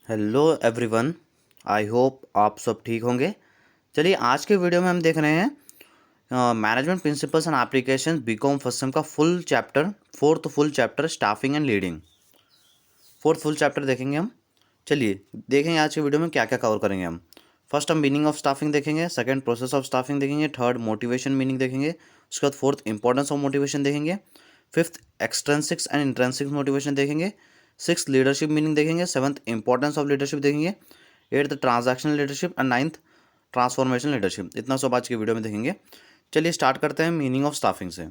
Hello everyone. I hope आप सब ठीक होंगे। चलिए आज के वीडियो में हम देख रहे हैं management principles and application BCom first sem का full chapter, full chapter staffing and leading. Fourth full chapter देखेंगे हम। चलिए देखेंगे आज के वीडियो में क्या क्या कवर करेंगे हम। फर्स्ट हम मीनिंग ऑफ स्टाफिंग देखेंगे, सेकंड प्रोसेस ऑफ स्टाफिंग देखेंगे, थर्ड मोटिवेशन मीनिंग देखेंगे, उसके बाद फोर्थ इंपॉर्टेंस ऑफ मोटिवेशन देखेंगे, फिफ्थ एक्सट्रेंसिक्स एंड इंट्रेंसिक मोटिवेशन देखेंगे, सिक्स लीडरशिप मीनिंग देखेंगे, सेवंथ इंपॉर्टेंस ऑफ लीडरशिप देखेंगे, eighth transactional leadership and ninth transformation leadership. इतना सब आज की वीडियो में देखेंगे। चलिए स्टार्ट करते हैं मीनिंग ऑफ स्टाफिंग से।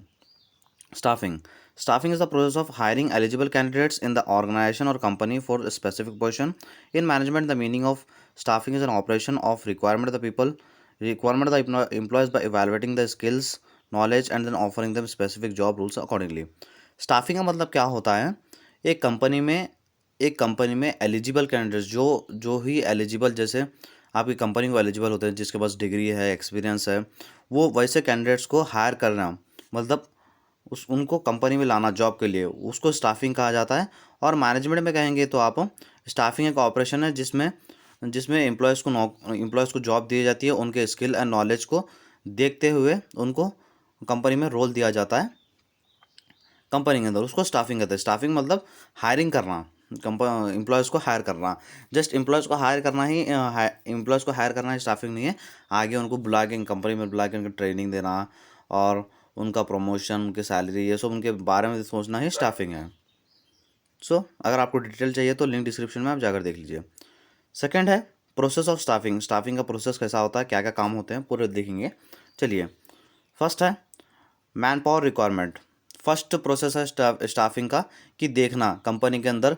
Staffing. Staffing is the process of hiring eligible candidates in the organization or company for a specific position. In management, the meaning of staffing is an operation of requirement of the employees by evaluating the skills, knowledge, and then offering them specific job rules accordingly. Staffing का मतलब क्या होता है? एक company में eligible candidates जो ही eligible, जैसे आपकी कंपनी को एलिजिबल होते हैं जिसके पास डिग्री है, एक्सपीरियंस है, वो वैसे कैंडिडेट्स को हायर करना, मतलब उनको कंपनी में लाना जॉब के लिए, उसको स्टाफिंग कहा जाता है। और मैनेजमेंट में कहेंगे तो आप स्टाफिंग एक ऑपरेशन है जिसमें जिसमें एम्प्लॉयज़ को जॉब दी जाती है, उनके स्किल एंड नॉलेज को देखते हुए उनको कंपनी में रोल दिया जाता है कंपनी के अंदर, उसको स्टाफिंग कहते हैं। स्टाफिंग मतलब हायरिंग करना, एम्प्लॉयज़ को हायर करना। जस्ट एम्प्लॉयज़ को हायर करना ही स्टाफिंग नहीं है। आगे उनको बुला के कंपनी में बुला के उनको ट्रेनिंग देना और उनका प्रमोशन, उनकी सैलरी, ये सब उनके बारे में सोचना ही स्टाफिंग है। अगर आपको डिटेल चाहिए तो लिंक डिस्क्रिप्शन में आप जाकर देख लीजिए। सेकंड है प्रोसेस ऑफ स्टाफिंग। स्टाफिंग का प्रोसेस कैसा होता है, क्या क्या काम होते हैं, पूरे देखेंगे। चलिए फर्स्ट है man power requirement. First process है स्टाफिंग का कि देखना कंपनी के अंदर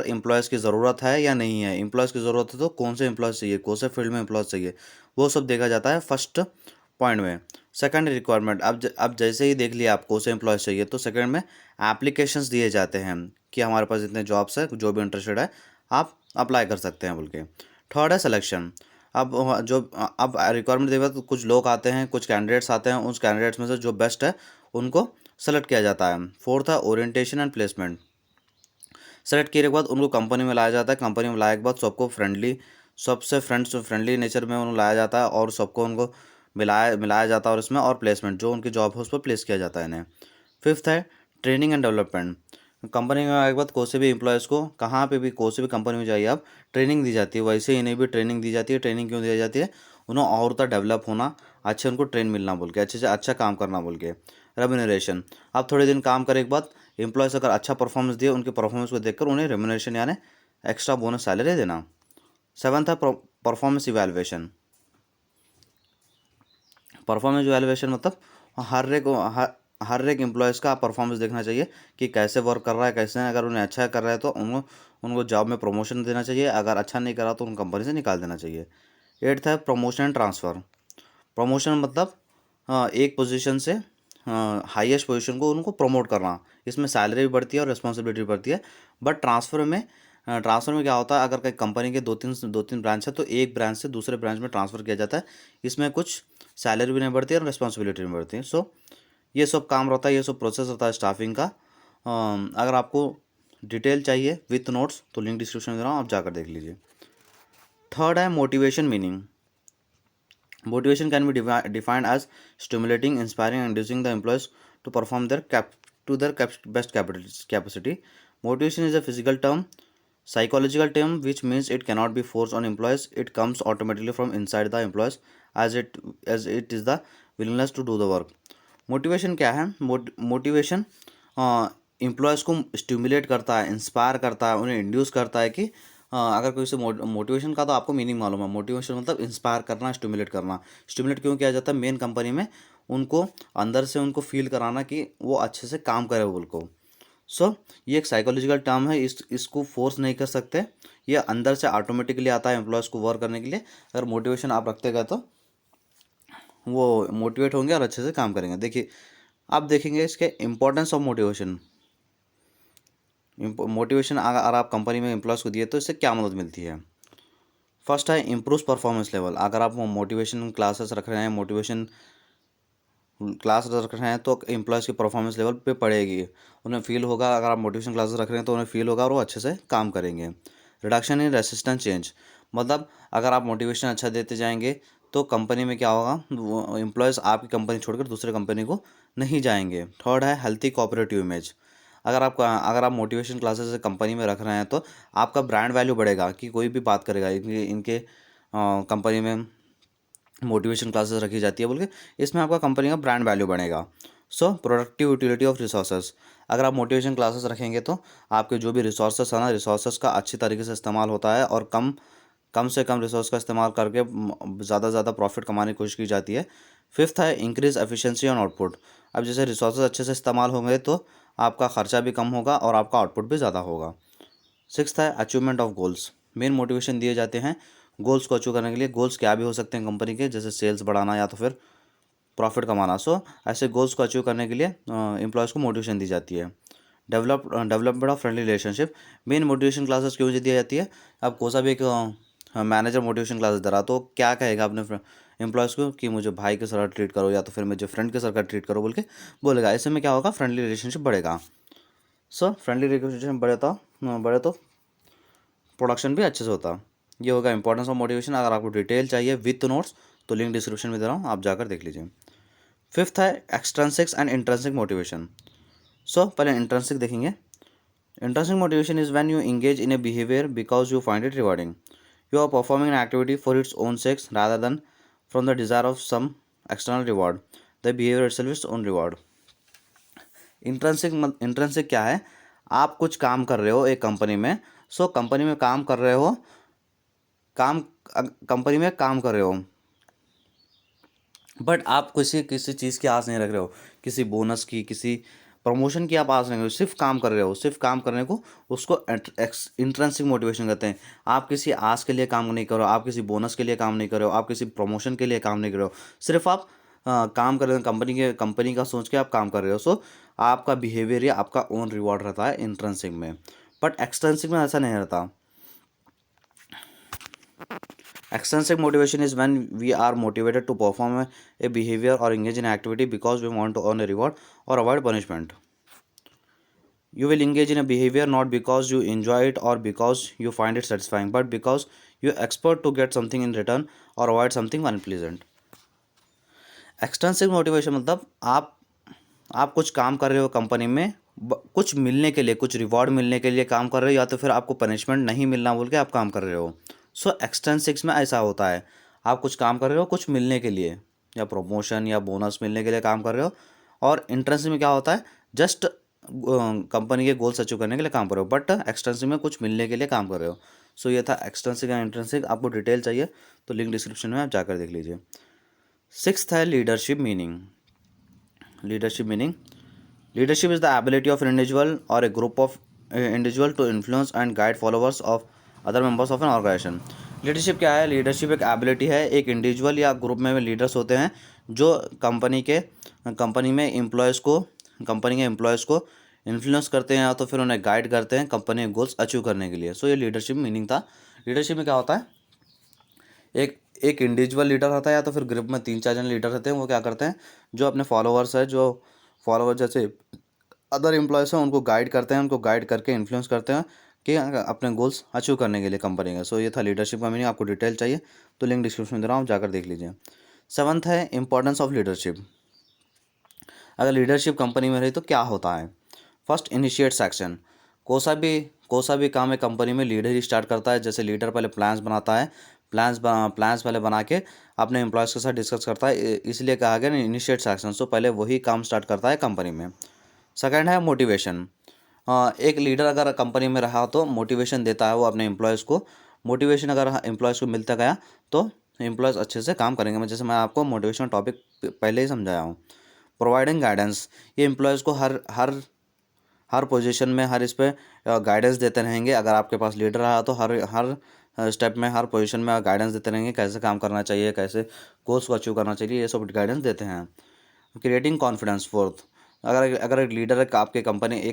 एम्प्लॉयज़ की ज़रूरत है या नहीं है। एम्प्लॉयज़ की ज़रूरत है तो कौन से एम्प्लॉयज़ चाहिए, कौन से फील्ड में एम्प्लॉयज़ चाहिए, वो सब देखा जाता है फर्स्ट पॉइंट में। सेकंड रिक्वायरमेंट, अब जैसे ही देख लिया आपको से एम्प्लॉयज़ चाहिए तो सेकंड में एप्लीकेशंस दिए जाते हैं कि हमारे पास इतने जॉब्स है, जो भी इंटरेस्टेड है आप अप्लाई कर सकते हैं बोल के। थर्ड है सिलेक्शन। अब रिक्वायरमेंट देगा तो कुछ लोग आते हैं, कुछ कैंडिडेट्स आते हैं, उस कैंडिडेट्स में से जो बेस्ट है उनको सेलेक्ट किया जाता है। फोर्थ है ओरिएंटेशन एंड प्लेसमेंट। सेलेक्ट किए के बाद उनको कंपनी में लाया जाता है। कंपनी में लाए के बाद सबको सबसे फ्रेंडली नेचर में उनको लाया जाता है और सबको उनको मिलाया जाता है और इसमें और प्लेसमेंट जो उनकी जॉब है उस पर प्लेस किया जाता है इन्हें। फिफ्थ है ट्रेनिंग एंड डेवलपमेंट। कंपनी में आने के बाद कोई से भी एम्प्लॉयज़ को कहाँ पे भी कोई से भी कंपनी में जाइए आप, ट्रेनिंग दी जाती है। वैसे ही इन्हें भी ट्रेनिंग दी जाती है। ट्रेनिंग क्यों दी जाती है? उन्हें और ज़्यादा डेवलप होना, अच्छे उनको ट्रेन मिलना बोल के, अच्छे से अच्छा काम करना बोल के। रेम्यूनरेशन, अब थोड़े दिन काम करने के बाद एम्प्लॉयज़ अगर अच्छा परफॉर्मेंस दिए, उनके परफॉर्मेंस को देखकर उन्हें रेम्यूनरेशन यानी एक्स्ट्रा बोनस सैलरी देना। सेवन्थ है परफॉर्मेंस इवैल्यूएशन। परफॉर्मेंस इवैल्यूएशन मतलब हर एक एम्प्लॉयज़ का परफॉर्मेंस देखना चाहिए कि कैसे वर्क कर रहा है, कैसे अगर उन्हें अच्छा कर रहा है तो उनको जॉब में प्रमोशन देना चाहिए, अगर अच्छा नहीं करा तो उनको कंपनी से निकाल देना चाहिए। एट्थ है प्रमोशन एंड ट्रांसफ़र। प्रमोशन मतलब एक पोजीशन से हाईएस्ट पोजीशन को उनको प्रमोट करना। इसमें सैलरी भी बढ़ती है और रिस्पॉन्सिबिलिटी भी बढ़ती है। बट ट्रांसफ़र में क्या होता है, अगर कहीं कंपनी के दो तीन ब्रांच है तो एक ब्रांच से दूसरे ब्रांच में ट्रांसफ़र किया जाता है। इसमें कुछ सैलरी भी नहीं बढ़ती है और रिस्पॉन्सिबिलिटी नहीं बढ़ती है। ये सब काम रहता है, ये सब प्रोसेस होता है स्टाफिंग का। अगर आपको डिटेल चाहिए विथ नोट्स तो लिंक डिस्क्रिप्शन में दे रहा हूँ, आप जाकर देख लीजिए। थर्ड है motivation meaning. Motivation can be defined as stimulating, inspiring, and inducing the employees to perform their best capacity. Motivation is a physical term, psychological term, which means it cannot be forced on employees. It comes automatically from inside the employees as it is the willingness to do the work. Motivation क्या है? Motivation employees को stimulate करता है, inspire करता है, उन्हें induce करता है कि अगर कोई से मोटिवेशन का तो आपको मीनिंग मालूम है। मोटिवेशन मतलब इंस्पायर करना, स्टिमुलेट करना। स्टिमुलेट क्यों किया जाता है? मेन कंपनी में उनको अंदर से उनको फील कराना कि वो अच्छे से काम करे बोल को। ये एक साइकोलॉजिकल टर्म है, इसको फोर्स नहीं कर सकते, ये अंदर से ऑटोमेटिकली आता है एम्प्लॉयज़ को वर्क करने के लिए। अगर मोटिवेशन आप रखते गए तो वो मोटिवेट होंगे और अच्छे से काम करेंगे। देखिए आप देखेंगे इसके इम्पोर्टेंस ऑफ मोटिवेशन। अगर आप कंपनी में एम्प्लॉयज़ को दिए तो इससे क्या मदद मिलती है? फर्स्ट है इम्प्रूव परफॉर्मेंस लेवल। अगर आप मोटिवेशन क्लासेस रख रहे हैं तो एम्प्लॉयज़ की परफॉर्मेंस लेवल पे पड़ेगी, उन्हें फील होगा। अगर आप मोटिवेशन क्लासेस रख रहे हैं तो उन्हें फील होगा और वो अच्छे से काम करेंगे। रिडक्शन इन रेसिस्टेंस चेंज, मतलब अगर आप मोटिवेशन अच्छा देते जाएंगे तो कंपनी में क्या होगा, वो एम्प्लॉयज़ आपकी कंपनी छोड़कर दूसरे कंपनी को नहीं जाएंगे। थर्ड है हेल्थी कोऑपरेटिव इमेज, अगर आप मोटिवेशन क्लासेस कंपनी में रख रहे हैं तो आपका ब्रांड वैल्यू बढ़ेगा कि कोई भी बात करेगा इनके इनके कंपनी में मोटिवेशन क्लासेस रखी जाती है बोल के, इसमें आपका कंपनी का ब्रांड वैल्यू बनेगा। सो प्रोडक्टिव यूटिलिटी ऑफ रिसोर्सेज, अगर आप मोटिवेशन क्लासेस रखेंगे तो आपके जो भी रिसोर्सेस है ना, रिसोर्सेज का अच्छी तरीके से इस्तेमाल होता है और कम कम से कम रिसोर्स का इस्तेमाल करके ज़्यादा से ज़्यादा प्रॉफिट कमाने की कोशिश की जाती है। फिफ्थ है इंक्रीज एफिशिएंसी ऑन आउटपुट, अब जैसे रिसोर्सेज अच्छे से इस्तेमाल होंगे तो आपका खर्चा भी कम होगा और आपका आउटपुट भी ज़्यादा होगा। सिक्स्थ है achievement of goals, main motivation दिए जाते हैं गोल्स को अचीव करने के लिए। गोल्स क्या भी हो सकते हैं कंपनी के, जैसे सेल्स बढ़ाना या तो फिर प्रॉफिट कमाना। सो ऐसे गोल्स को अचीव करने के लिए एम्प्लॉयज़ को मोटिवेशन दी जाती है। Development of friendly relationship, main motivation classes क्यों दी जाती है। अब कोई सा भी एक मैनेजर मोटिवेशन क्लासेस दे रहा तो क्या कहेगा अपने एम्प्लॉयज़ को कि मुझे भाई के साथ ट्रीट करो या तो फिर मुझे फ्रेंड के साथ ट्रीट करो बोल के बोलेगा। ऐसे में क्या होगा, फ्रेंडली रिलेशनशिप बढ़ेगा। सो फ्रेंडली रिलेशनशिप बढ़े तो प्रोडक्शन भी अच्छे से होता। ये होगा इंपॉर्टेंस ऑफ मोटिवेशन। अगर आपको डिटेल चाहिए विथ नोट्स तो लिंक डिस्क्रिप्शन में दे रहा हूँ, आप जाकर देख लीजिए। फिफ्थ है extrinsic and intrinsic motivation. So पहले इंट्रिंसिक देखेंगे। Intrinsic motivation is when you engage in a behaviour because you find it rewarding, you are performing an activity for its own sake rather than from the desire of some external reward, the behaviour itself is own reward. Intrinsic क्या है, आप कुछ काम कर रहे हो एक company में, सो कंपनी में काम कर रहे हो, काम कंपनी में काम कर रहे हो बट आप किसी किसी चीज़ की आस नहीं रख रहे हो, किसी बोनस की, किसी प्रमोशन की आप आस नहीं रख रहे हो, सिर्फ काम कर रहे हो, सिर्फ काम करने को उसको इंट्रिंसिक मोटिवेशन कहते हैं। आप किसी आस के लिए काम नहीं करो, आप किसी बोनस के लिए काम नहीं कर रहे हो, आप किसी प्रमोशन के लिए काम नहीं कर रहे हो, सिर्फ आप काम कर रहे हो, कंपनी का सोच के आप काम कर रहे हो। सो आपका बिहेवियर या आपका ओन रिवॉर्ड रहता है इंट्रिंसिक में, बट एक्सट्रिंसिक में ऐसा नहीं रहता। Extrinsic motivation is when we are motivated to perform a behavior or engage in activity because we want to earn a reward or avoid punishment. You will engage in a behavior not because you enjoy it or because you find it satisfying, but because you expect to get something in return or avoid something unpleasant. Extensive motivation मतलब आप कुछ काम कर रहे हो company में, कुछ मिलने के लिए, कुछ रिवॉर्ड मिलने के लिए काम कर रहे हो या तो फिर आपको पनिशमेंट नहीं मिलना बोल के आप काम कर रहे हो। सो एक्सटेंसिक्स में ऐसा होता है, आप कुछ काम कर रहे हो कुछ मिलने के लिए, या प्रमोशन या बोनस मिलने के लिए काम कर रहे हो। और इंट्रेंसिव में क्या होता है, जस्ट कंपनी के गोल्स अचीव करने के लिए काम कर रहे हो, बट एक्सटेंसिव में कुछ मिलने के लिए काम कर रहे हो। सो ये था एक्सटेंसिव या इंट्रेंसिव। आपको डिटेल चाहिए तो लिंक डिस्क्रिप्शन में आप जाकर देख लीजिए। सिक्स्थ है leadership meaning. Leadership is the ability of an individual or a group of individual to influence and guide followers of other members of an organization. Leadership क्या है, लीडरशिप एक एबिलिटी है, एक इंडिविजुअल या ग्रुप में leaders होते हैं जो कंपनी में कंपनी के एम्प्लॉयज़ को इन्फ्लुएंस करते हैं या तो फिर उन्हें गाइड करते हैं कंपनी के गोल्स अचीव करने के लिए। सो ये लीडरशिप मीनिंग था। लीडरशिप में क्या होता है, एक एक इंडिविजुअल लीडर होता है या तो फिर ग्रुप में 3-4 जन लीडर रहते हैं। वो क्या करते हैं, जो अपने फॉलोअर्स है, जो फॉलोअर जैसे अदर एम्प्लॉयज़ हैं उनको गाइड करते हैं, उनको गाइड करके इन्फ्लुएंस करते हैं कि अपने गोल्स अचीव करने के लिए कंपनी का। सो ये था लीडरशिप का मीनिंग। आपको डिटेल चाहिए तो लिंक डिस्क्रिप्शन में दे रहा हूँ, जाकर देख लीजिए। सेवन्थ है इंपॉर्टेंस ऑफ लीडरशिप। अगर लीडरशिप कंपनी में रही तो क्या होता है। First, initiates action. कोई सा भी काम है कंपनी में लीडर ही स्टार्ट करता है। जैसे लीडर पहले प्लान्स बनाता है, प्लान्स पहले बना के अपने एम्प्लॉयज़ के साथ डिस्कस करता है, इसलिए कहा गया ना इनिशिएट्स एक्शन। सो पहले वही काम स्टार्ट करता है कंपनी में। सेकंड है मोटिवेशन। एक लीडर अगर कंपनी में रहा तो मोटिवेशन देता है वो अपने एम्प्लॉयज़ को। मोटिवेशन अगर एम्प्लॉयज़ को मिलता गया तो एम्प्लॉयज़ अच्छे से काम करेंगे। जैसे मैं आपको मोटिवेशन टॉपिक पहले ही समझाया हूँ। प्रोवाइडिंग गाइडेंस, ये एम्प्लॉयज़ को हर हर हर पोजीशन में, हर इस पे गाइडेंस देते रहेंगे। अगर आपके पास लीडर रहा तो हर हर स्टेप में, हर पोजीशन में गाइडेंस देते रहेंगे, कैसे काम करना चाहिए, कैसे गोल्स को अचीव करना चाहिए, ये सब गाइडेंस देते हैं। Creating confidence. फोर्थ, अगर एक लीडर आपके एक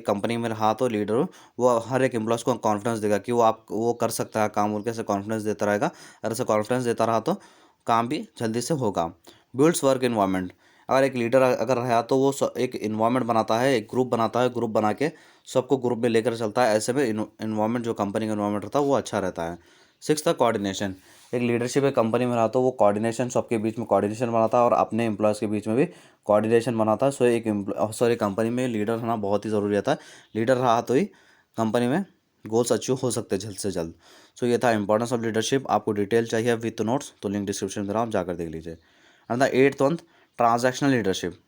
कंपनी में रहा तो लीडर वो हर एक एम्प्लॉयज़ को कॉन्फिडेंस देगा कि वो कर सकता है काम, उनके से कॉन्फिडेंस देता रहेगा। अगर ऐसे कॉन्फिडेंस देता रहा तो काम भी जल्दी से होगा। Builds work environment. अगर एक लीडर अगर रहा तो वो एक इन्वायरमेंट बनाता है, एक ग्रुप बनाता है, ग्रुप बना के सबको ग्रुप में लेकर चलता है, ऐसे में इन्वायरमेंट जो कंपनी का इन्वायरमेंट रहता है वो अच्छा रहता है। सिक्स था कोऑर्डिनेशन। एक लीडरशिप एक कंपनी में रहा तो वो कोऑर्डिनेशन, सबके बीच में कोऑर्डिनेशन बनाता है और अपने एम्प्लॉयज़ के बीच में भी कोऑर्डिनेशन बनाता है। सो एक कंपनी में लीडर होना बहुत ही ज़रूरी रहता है। लीडर रहा तो ही कंपनी में गोल्स अचीव हो सकते हैं जल्द से जल्द। सो ये था इंपॉर्टेंस ऑफ लीडरशिप। आपको डिटेल चाहिए विथ नोट्स तो लिंक डिस्क्रिप्शन में दे रहा हूँ, आप जाकर देख लीजिए। And the eighth one, transactional leadership.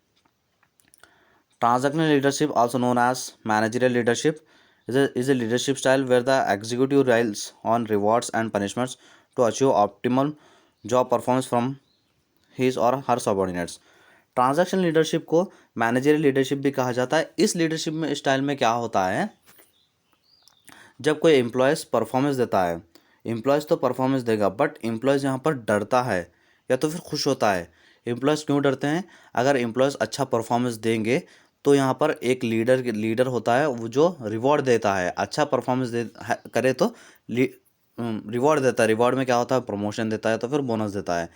Transactional leadership, also known as managerial leadership, is a leadership style where the executive relies on rewards and punishments to achieve optimal job performance from his or her subordinates. Transactional leadership को managerial leadership भी कहा जाता है। इस leadership में style में क्या होता है, जब कोई एम्प्लॉयज़ परफॉर्मेंस देता है, एम्प्लॉयज़ तो परफॉर्मेंस देगा बट एम्प्लॉयज़ यहाँ पर डरता है या तो फिर खुश होता है। एम्प्लॉयज़ क्यों डरते हैं, अगर एम्प्लॉयज़ अच्छा परफॉर्मेंस देंगे तो यहाँ पर एक लीडर होता है वो जो रिवॉर्ड देता है। अच्छा परफॉर्मेंस करे तो रिवॉर्ड देता है। रिवॉर्ड में क्या होता है, प्रमोशन देता है तो फिर बोनस देता है।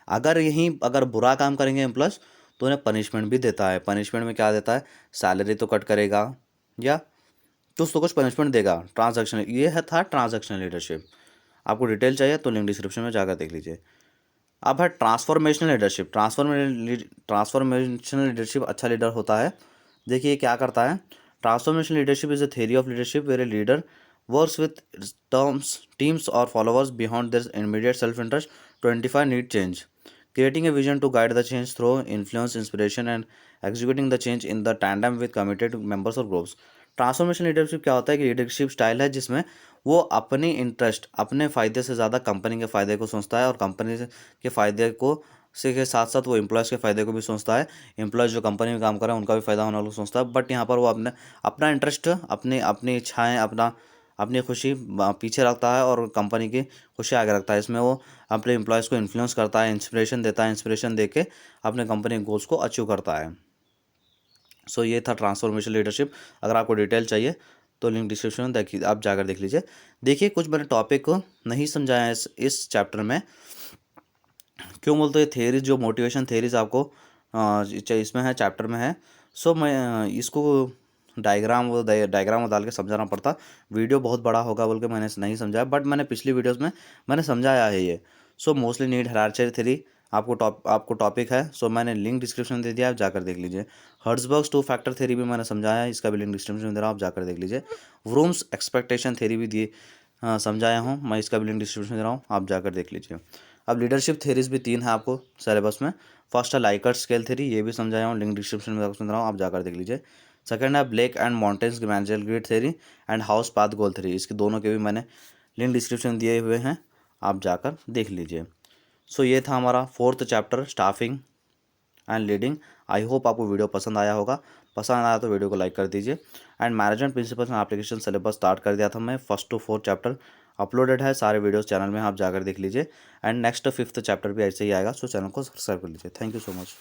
अगर बुरा काम करेंगे एम्प्लॉयज़ तो उन्हें पनिशमेंट भी देता है। पनिशमेंट में क्या देता है, सैलरी तो कट करेगा या तो उसको कुछ पनिशमेंट देगा। ट्रांजैक्शनल, ये है था ट्रांजैक्शनल लीडरशिप। आपको डिटेल चाहिए तो लिंक डिस्क्रिप्शन में जाकर देख लीजिए। अब है ट्रांसफॉर्मेशनल लीडरशिप। ट्रांसफॉर्मेशनल लीडरशिप अच्छा लीडर होता है। देखिए क्या करता है, transformational leadership is a theory of leadership where a leader works with teams और followers beyond their immediate self interest to identify need change, creating a vision to guide the change through influence, inspiration, and executing the change in the tandem with committed members or groups. Transformation leadership क्या होता है कि leadership style है जिसमें वो अपनी interest, अपने फ़ायदे से ज़्यादा कंपनी के फ़ायदे को सोचता है और कंपनी के फ़ायदे को से के साथ साथ वो एम्प्लॉयज़ के फ़ायदे को भी सोचता है। एम्प्लॉयज़ जो कंपनी में काम कर रहे हैं उनका भी फ़ायदा होने वाला सोचता है, बट यहाँ पर वो अपना इंटरेस्ट, अपनी अपनी इच्छाएँ, अपनी खुशी पीछे रखता है और कंपनी की खुशी आगे रखता है। इसमें वो अपने एम्प्लॉयज़ को इन्फ्लुएंस करता है, इंस्पिरेशन देता है, इंस्पिरेशन दे के अपने कंपनी गोल्स को अचीव करता है। सो ये था ट्रांसफॉर्मेशन लीडरशिप। अगर आपको डिटेल चाहिए तो लिंक डिस्क्रिप्शन में देखिए, आप जाकर देख लीजिए। देखिए कुछ मैंने टॉपिक को नहीं समझाया इस चैप्टर में, क्यों बोलते हैं थेरीज, जो मोटिवेशन थेरीज आपको इसमें है, चैप्टर में है। सो मैं इसको डायग्राम डाल के समझाना पड़ता, वीडियो बहुत बड़ा होगा बोल के मैंने नहीं समझाया, बट मैंने पिछली वीडियोस में मैंने समझाया है ये। So mostly need hierarchy theory आपको टॉपिक है। सो मैंने लिंक डिस्क्रिप्शन में दे दिया, आप जाकर देख लीजिए। हर्ट्ज़बर्ग्स टू फैक्टर थ्योरी भी मैंने समझाया है, इसका भी लिंक डिस्क्रिप्शन में दे रहा हूँ, आप जाकर देख लीजिए। व्रूम्स एक्सपेक्टेशन थ्योरी भी दिए समझाया हूँ मैं, इसका भी लिंक डिस्क्रिप्शन में दे रहा हूँ, आप जाकर देख लीजिए। अब लीडरशिप थ्योरीज भी 3 है आपको सिलेबस में। फर्स्ट है लाइकर्ट स्केल थ्योरी, ये भी समझाया हूँ, लिंक डिस्क्रिप्शन में दे रहा हूँ, आप जाकर देख लीजिए। सेकंड है Blake and Mouton's managerial grid theory and House path goal theory, इसके दोनों के भी मैंने लिंक डिस्क्रिप्शन दिए हुए हैं, आप जाकर देख लीजिए। सो ये था हमारा 4th chapter staffing and leading. I hope आपको वीडियो पसंद आया होगा। पसंद आया तो वीडियो को लाइक कर दीजिए। And management principles and application syllabus start कर दिया था मैं, 1st to 4th chapter uploaded है, सारे वीडियोस चैनल में, आप जाकर देख लीजिए। एंड नेक्स्ट 5th चैप्टर भी ऐसे ही आएगा, सो चैनल को सब्सक्राइब कर लीजिए। Thank you so much.